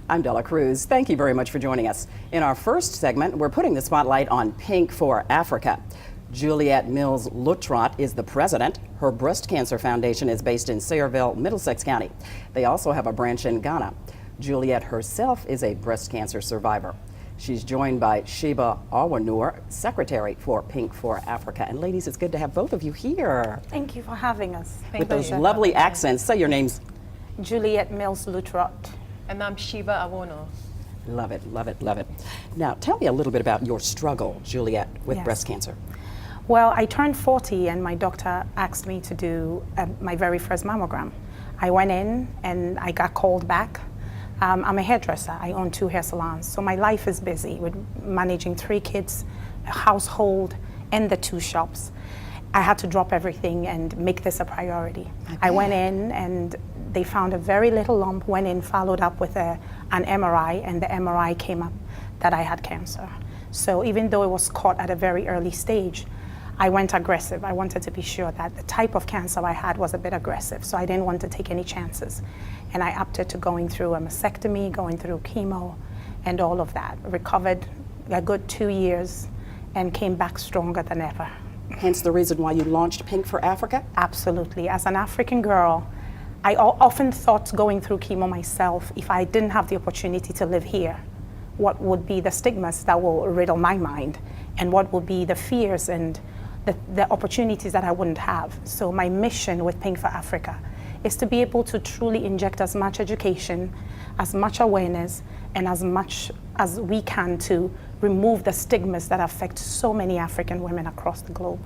I'm Della Crews. Thank you very much for joining us. In our first segment, we're putting the spotlight on Pink for Africa. Juliette Mills-Lutterodt is the president. Her breast cancer foundation is based in Sayreville, Middlesex County. They also have a branch in Ghana. Juliette herself is a breast cancer survivor. She's joined by Sheba Awoonor, secretary for Pink for Africa. And ladies, it's good to have both of you here. Thank you for having us. With those lovely accents. Say your names. Juliette Mills-Lutterodt. And I'm Sheba Awoonor. Love it, love it, love it. Now, tell me a little bit about your struggle, Juliette, with breast cancer. Well, I turned 40 and my doctor asked me to do my very first mammogram. I went in and I got called back. I'm a hairdresser. I own 2 hair salons. So my life is busy with managing 3 kids, a household, and the 2 shops. I had to drop everything and make this a priority. I went in and they found a very little lump, went in, followed up with an MRI, and the MRI came up that I had cancer. So even though it was caught at a very early stage, I went aggressive. I wanted to be sure that the type of cancer I had was a bit aggressive, so I didn't want to take any chances. And I opted to going through a mastectomy, going through chemo, and all of that. Recovered a good 2 years and came back stronger than ever. Hence the reason why you launched Pink for Africa? Absolutely. As an African girl, I often thought going through chemo myself, if I didn't have the opportunity to live here, what would be the stigmas that will riddle my mind, and what would be the fears and the opportunities that I wouldn't have. So my mission with Pink for Africa is to be able to truly inject as much education, as much awareness, and as much as we can to remove the stigmas that affect so many African women across the globe.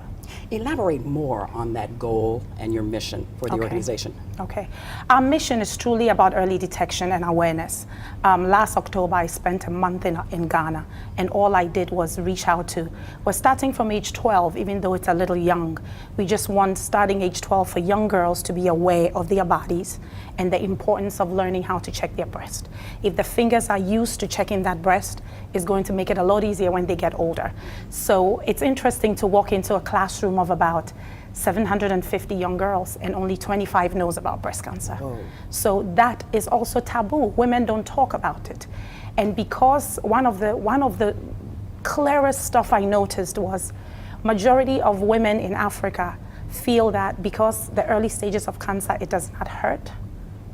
Elaborate more on that goal and your mission for the organization. Okay. Our mission is truly about early detection and awareness. Last October, I spent a month in Ghana, and all I did was reach out to, we're starting from age 12, even though it's a little young. We just want, starting age 12, for young girls to be aware of their bodies and the importance of learning how to check their breast. If the fingers are used to checking that breast, it's going to make it a lot easier when they get older. So it's interesting to walk into a classroom of about 750 young girls and only 25 knows about breast cancer. So that is also taboo. Women don't talk about it. And because one of the clearest stuff I noticed was majority of women in Africa feel that because the early stages of cancer, it does not hurt,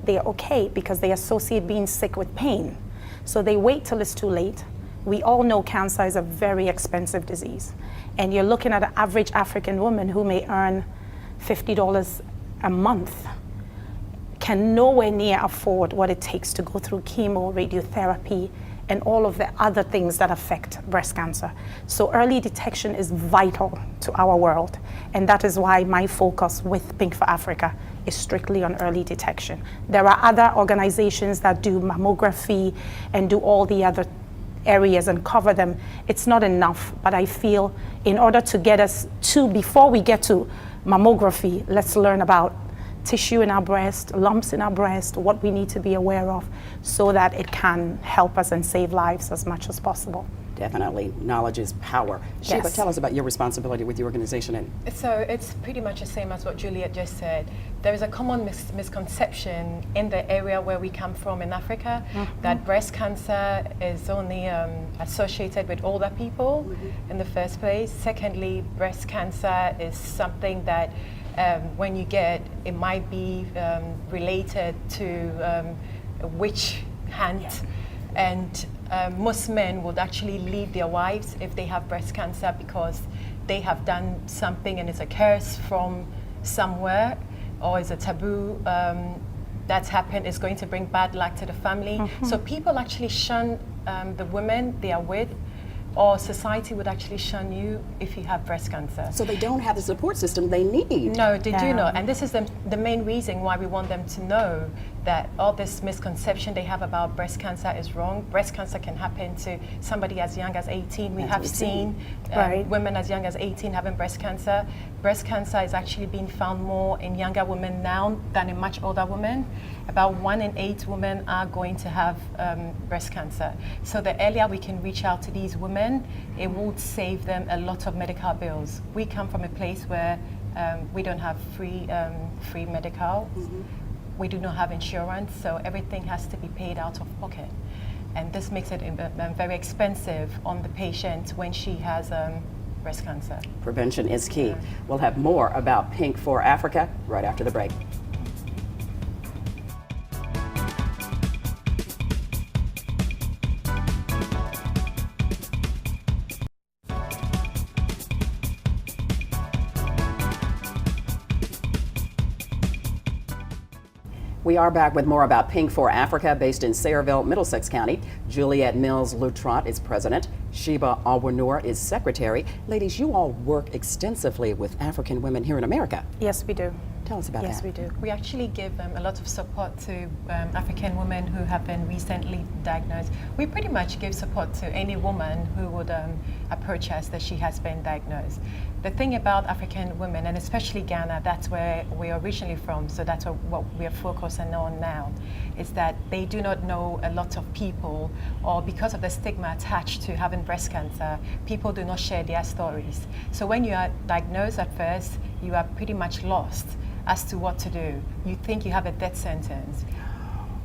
they are okay because they associate being sick with pain. So they wait till it's too late. We all know cancer is a very expensive disease. And you're looking at an average African woman who may earn $50 a month, can nowhere near afford what it takes to go through chemo, radiotherapy, and all of the other things that affect breast cancer. So early detection is vital to our world. And that is why my focus with Pink for Africa is strictly on early detection. There are other organizations that do mammography and do all the other areas and cover them. It's not enough, but I feel in order to get us to, before we get to mammography, let's learn about tissue in our breast, lumps in our breast, what we need to be aware of so that it can help us and save lives as much as possible. Definitely, knowledge is power. Sheba, tell us about your responsibility with the organization. So it's pretty much the same as what Juliette just said. There is a common misconception in the area where we come from in Africa that breast cancer is only associated with older people in the first place. Secondly, breast cancer is something that when you get, it might be related to a witch hunt, and most men would actually leave their wives if they have breast cancer because they have done something and it's a curse from somewhere or it's a taboo that's happened, is going to bring bad luck to the family. So people actually shun the women they are with, or society would actually shun you if you have breast cancer. So they don't have the support system they need. No, they do not. And this is the main reason why we want them to know that all this misconception they have about breast cancer is wrong. Breast cancer can happen to somebody as young as 18. We have seen women as young as 18 having breast cancer. Breast cancer is actually being found more in younger women now than in much older women. About 1 in 8 women are going to have breast cancer. So the earlier we can reach out to these women, it would save them a lot of medical bills. We come from a place where we don't have free medical. We do not have insurance, so everything has to be paid out of pocket. and this makes it very expensive on the patient when she has breast cancer. Prevention is key. We'll have more about Pink for Africa right after the break. We are back with more about Pink for Africa, based in Sayreville, Middlesex County. Juliette Mills-Lutterodt is president. Sheba Awoonor is secretary. Ladies, you all work extensively with African women here in America. Yes, we do. Tell us about that. Yes, we do. We actually give a lot of support to African women who have been recently diagnosed. We pretty much give support to any woman who would approach us that she has been diagnosed. The thing about African women, and especially Ghana, that's where we're originally from, so that's what we're focusing on now, is that they do not know a lot of people, or because of the stigma attached to having breast cancer, people do not share their stories. So when you are diagnosed at first, you are pretty much lost as to what to do. You think you have a death sentence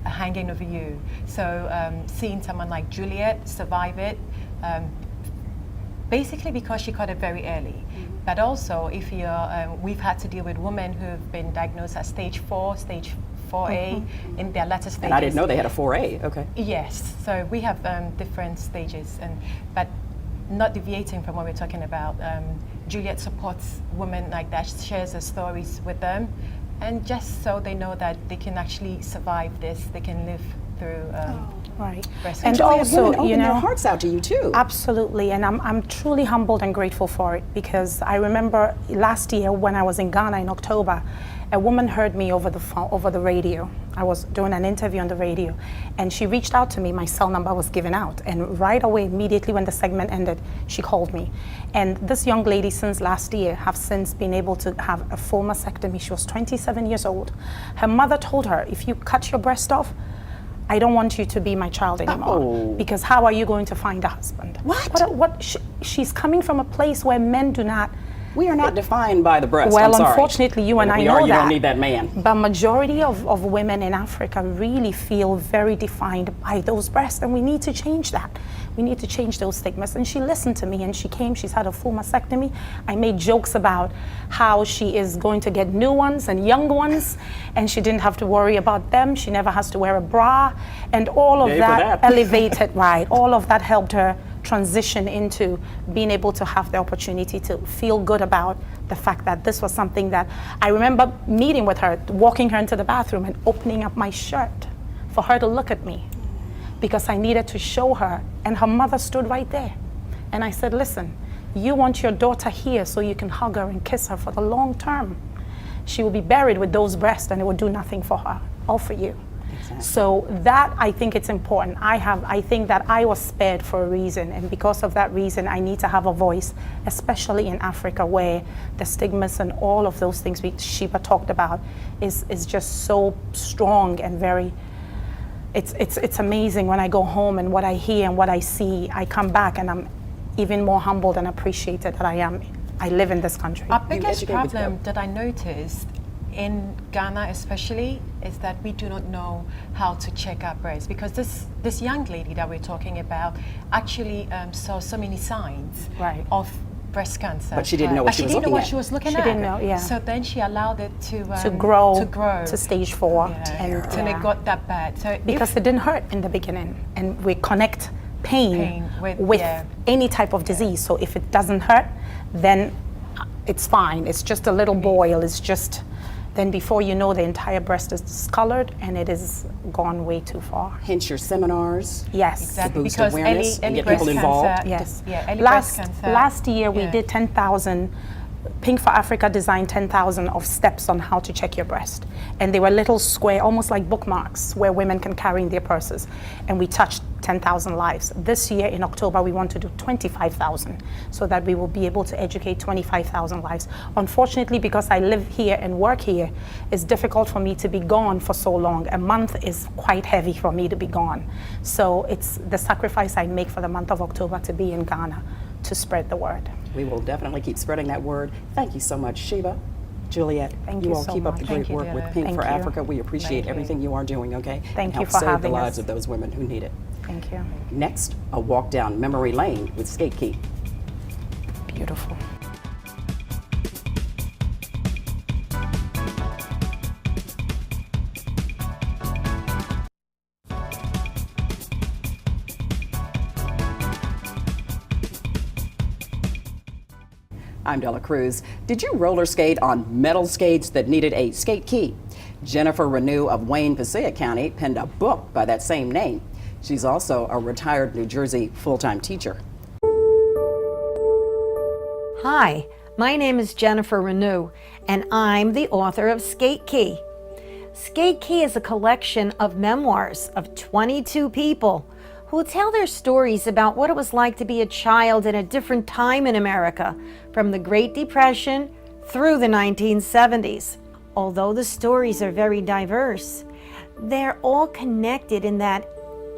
hanging over you. So seeing someone like Juliette survive it, basically because she caught it very early. But also, if you're, we've had to deal with women who've been diagnosed at stage 4, stage 4A, in their latter stages. And I didn't know they had a 4A, okay. Yes, so we have different stages, but not deviating from what we're talking about. Juliette supports women like that, shares her stories with them, and just so they know that they can actually survive this, they can live through Right. breast And cancer. also, women open their hearts out to you too. Absolutely, and I'm truly humbled and grateful for it, because I remember last year when I was in Ghana in October, a woman heard me over the phone, over the radio. I was doing an interview on the radio, and she reached out to me. My cell number was given out, and right away, immediately when the segment ended, she called me. And this young lady, since last year, have since been able to have a full mastectomy. She was 27 years old. Her mother told her, if you cut your breast off, I don't want you to be my child anymore, because how are you going to find a husband? What? She's coming from a place where men do not. We are not defined by the breast. Well, I'm sorry. unfortunately, you and I we know are, that. You don't need that man. But majority of women in Africa really feel very defined by those breasts, and we need to change that. We need to change those stigmas. And she listened to me, and she came. She's had a full mastectomy. I made jokes about how she is going to get new ones and young ones, and she didn't have to worry about them. She never has to wear a bra, and all of that elevated, right? All of that helped her transition into being able to have the opportunity to feel good about the fact that this was something that I remember meeting with her, walking her into the bathroom and opening up my shirt for her to look at me, because I needed to show her, and her mother stood right there. And I said, listen, you want your daughter here so you can hug her and kiss her for the long term. She will be buried with those breasts, and it will do nothing for her or for you. Exactly. So that, I think it's important. I think that I was spared for a reason, and because of that reason, I need to have a voice, especially in Africa, where the stigmas and all of those things Sheba talked about is just so strong and very. It's amazing when I go home and what I hear and what I see. I come back and I'm even more humbled and appreciated that I live in this country. Our biggest problem that I noticed in Ghana especially is that we do not know how to check our breasts, because this young lady that we're talking about actually saw so many signs of breast cancer. But she didn't know what she was looking at. She was looking at. She didn't know, yeah. So then she allowed it to grow to stage 4. And it got that bad. So because it didn't hurt in the beginning, and we connect pain with any type of disease. So if it doesn't hurt, then it's fine. It's just a little boil. It's just. Then before you know, the entire breast is discolored and it is gone way too far. Hence your seminars. Yes. Exactly. To boost awareness and get people involved. Yes. Breast cancer. Last year we did 10,000. Pink for Africa designed 10,000 of steps on how to check your breast. And they were little square, almost like bookmarks, where women can carry in their purses. And we touched 10,000 lives. This year in October, we want to do 25,000 so that we will be able to educate 25,000 lives. Unfortunately, because I live here and work here, it's difficult for me to be gone for so long. A month is quite heavy for me to be gone. So it's the sacrifice I make for the month of October to be in Ghana to spread the word. We will definitely keep spreading that word. Thank you so much, Sheba. Juliette, Thank you you all so keep up much. the great work with Pink for Africa. We appreciate everything you are doing, okay? Thank you help for save having the lives us. of those women who need it. Thank you. Next, a walk down memory lane with Skate Key. Beautiful. I'm Della Crews. Did you roller skate on metal skates that needed a skate key? Jennifer Renew of Wayne, Passaic County penned a book by that same name. She's also a retired New Jersey full-time teacher. Hi, my name is Jennifer Renew, and I'm the author of Skate Key. Skate Key is a collection of memoirs of 22 people who tell their stories about what it was like to be a child in a different time in America, from the Great Depression through the 1970s. Although the stories are very diverse, they're all connected in that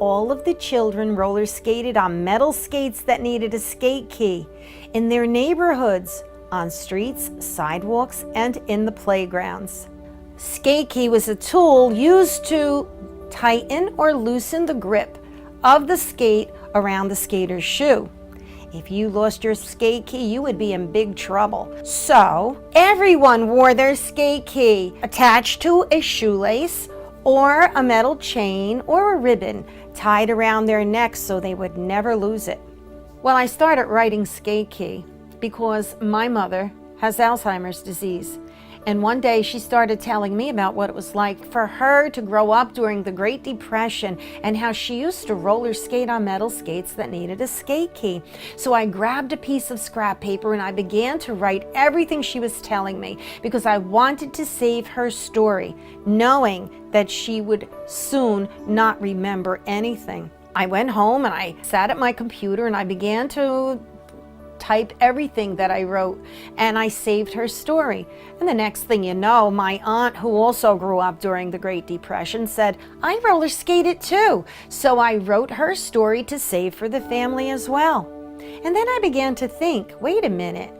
all of the children roller skated on metal skates that needed a skate key in their neighborhoods, on streets, sidewalks, and in the playgrounds. Skate key was a tool used to tighten or loosen the grip of the skate around the skater's shoe. If you lost your skate key, you would be in big trouble. So everyone wore their skate key attached to a shoelace or a metal chain or a ribbon tied around their necks so they would never lose it. Well, I started writing Skate Key because my mother has Alzheimer's disease. And one day she started telling me about what it was like for her to grow up during the Great Depression and how she used to roller skate on metal skates that needed a skate key. So I grabbed a piece of scrap paper and I began to write everything she was telling me because I wanted to save her story, knowing that she would soon not remember anything. I went home and I sat at my computer and I began to type everything that I wrote, and I saved her story. And the next thing you know, my aunt, who also grew up during the Great Depression, said, I roller skated too. So I wrote her story to save for the family as well. And then I began to think, wait a minute,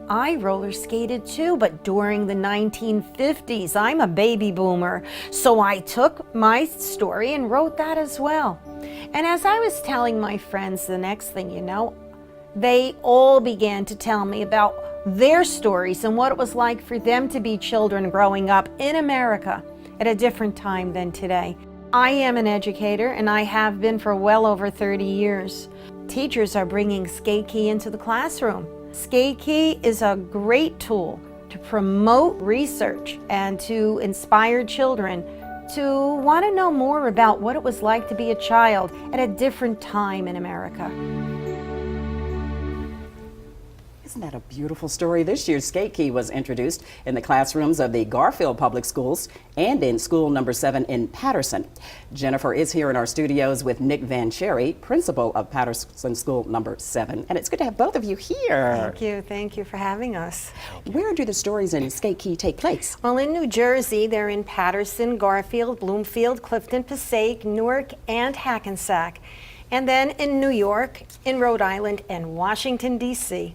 I roller skated too, but during the 1950s. I'm a baby boomer. So I took my story and wrote that as well. And as I was telling my friends, the next thing you know, they all began to tell me about their stories and what it was like for them to be children growing up in America at a different time than today. I am an educator, and I have been for well over 30 years. Teachers are bringing Skate Key into the classroom. Skate Key is a great tool to promote research and to inspire children to want to know more about what it was like to be a child at a different time in America. Isn't that a beautiful story? This year's Skate Key was introduced in the classrooms of the Garfield Public Schools and in school number 7 in Patterson. Jennifer is here in our studios with Nick Van Cherry, principal of Patterson School number 7. And it's good to have both of you here. Thank you for having us. Where do the stories in Skate Key take place? Well, in New Jersey, they're in Patterson, Garfield, Bloomfield, Clifton, Passaic, Newark, and Hackensack. And then in New York, in Rhode Island, and Washington, D.C.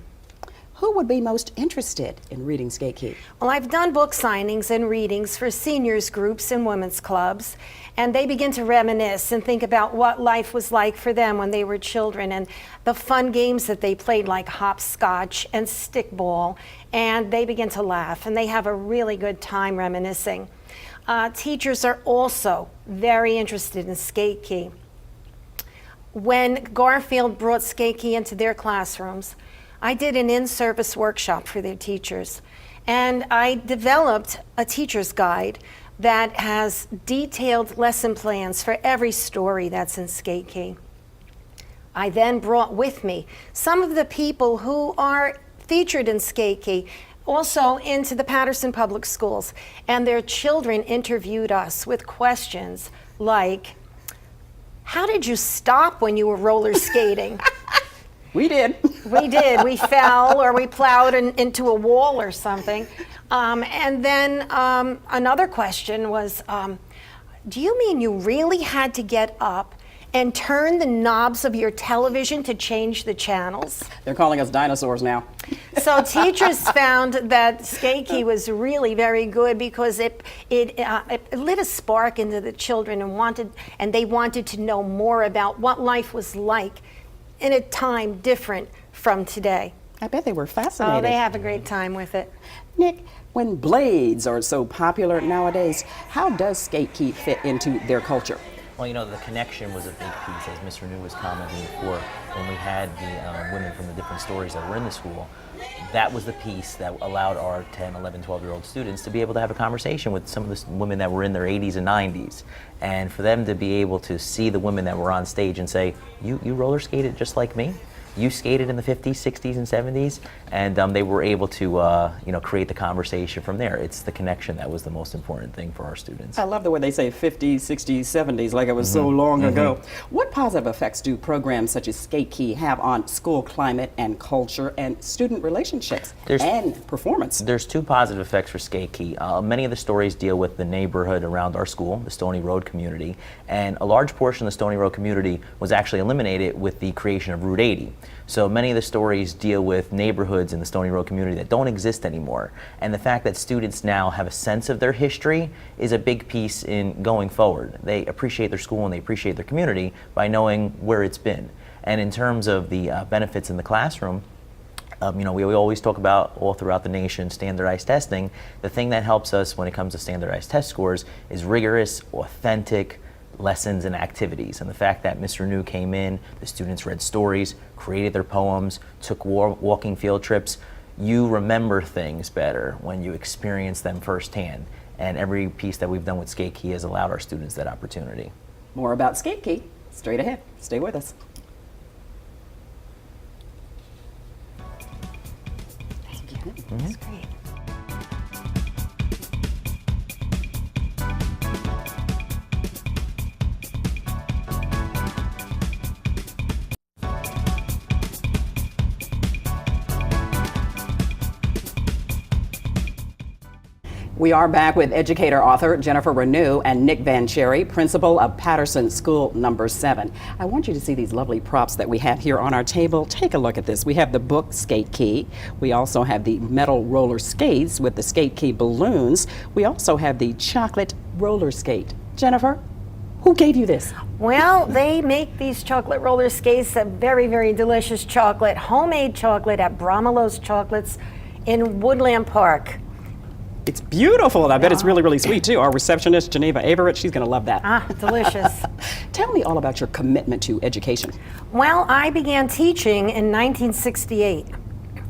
Who would be most interested in reading Skate Key? Well, I've done book signings and readings for seniors groups and women's clubs, and they begin to reminisce and think about what life was like for them when they were children and the fun games that they played like hopscotch and stickball, and they begin to laugh and they have a really good time reminiscing. Teachers are also very interested in Skate Key. When Garfield brought Skate Key into their classrooms, I did an in-service workshop for their teachers, and I developed a teacher's guide that has detailed lesson plans for every story that's in Skate Key. I then brought with me some of the people who are featured in Skate Key also into the Patterson Public Schools, and their children interviewed us with questions like, how did you stop when you were roller skating? We did. We did. We fell or we plowed into a wall or something. And then another question was, do you mean you really had to get up and turn the knobs of your television to change the channels. They're calling us dinosaurs now. So teachers found that Skate Key was really very good because it lit a spark into the children and they wanted to know more about what life was like in a time different from today. I bet they were fascinated. Oh, they have a great time with it. Nick, when blades are so popular nowadays, how does Skate Key fit into their culture? Well, you know, the connection was a big piece, as Ms. Renew was commenting before, when we had the women from the different stories that were in the school. That was the piece that allowed our 10, 11, 12-year-old students to be able to have a conversation with some of the women that were in their 80s and 90s. And for them to be able to see the women that were on stage and say, you roller skated just like me? You skated in the 50s, 60s, and 70s, and they were able to create the conversation from there. It's the connection that was the most important thing for our students. I love the way they say 50s, 60s, 70s, like it was so long ago. What positive effects do programs such as Skate Key have on school climate and culture and student relationships and performance? There's two positive effects for Skate Key. Many of the stories deal with the neighborhood around our school, the Stony Road community, and a large portion of the Stony Road community was actually eliminated with the creation of Route 80. So many of the stories deal with neighborhoods in the Stony Road community that don't exist anymore. And the fact that students now have a sense of their history is a big piece in going forward. They appreciate their school and they appreciate their community by knowing where it's been. And in terms of the benefits in the classroom, we always talk about all throughout the nation standardized testing. The thing that helps us when it comes to standardized test scores is rigorous, authentic lessons and activities. And the fact that Ms. Renew came in, the students read stories, created their poems, took walking field trips. You remember things better when you experience them firsthand. And every piece that we've done with Skate Key has allowed our students that opportunity. More about Skate Key straight ahead. Stay with us. Thank you. That's great. We are back with educator author Jennifer Renew and Nick Van Cherry, principal of Patterson School Number 7. I want you to see these lovely props that we have here on our table. Take a look at this. We have the book Skate Key. We also have the metal roller skates with the Skate Key balloons. We also have the chocolate roller skate. Jennifer, who gave you this? Well, they make these chocolate roller skates, a very, very delicious chocolate, homemade chocolate at Bromelo's Chocolates in Woodland Park. It's beautiful, and I bet it's really, really sweet too. Our receptionist, Geneva Averett, she's going to love that. Ah, delicious. Tell me all about your commitment to education. Well, I began teaching in 1968.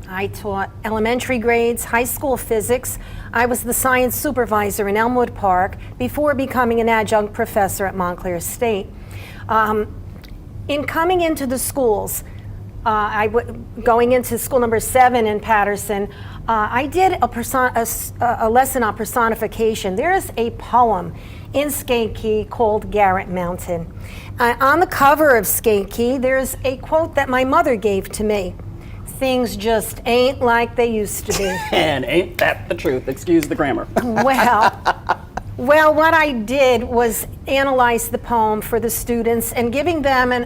I taught elementary grades, high school physics. I was the science supervisor in Elmwood Park before becoming an adjunct professor at Montclair State. In coming into the schools, going into school number 7 in Patterson, I did a lesson on personification. There is a poem in Skate Key called Garrett Mountain. On the cover of Skate Key, there's a quote that my mother gave to me. Things just ain't like they used to be. And ain't that the truth? Excuse the grammar. Well, what I did was analyze the poem for the students and giving them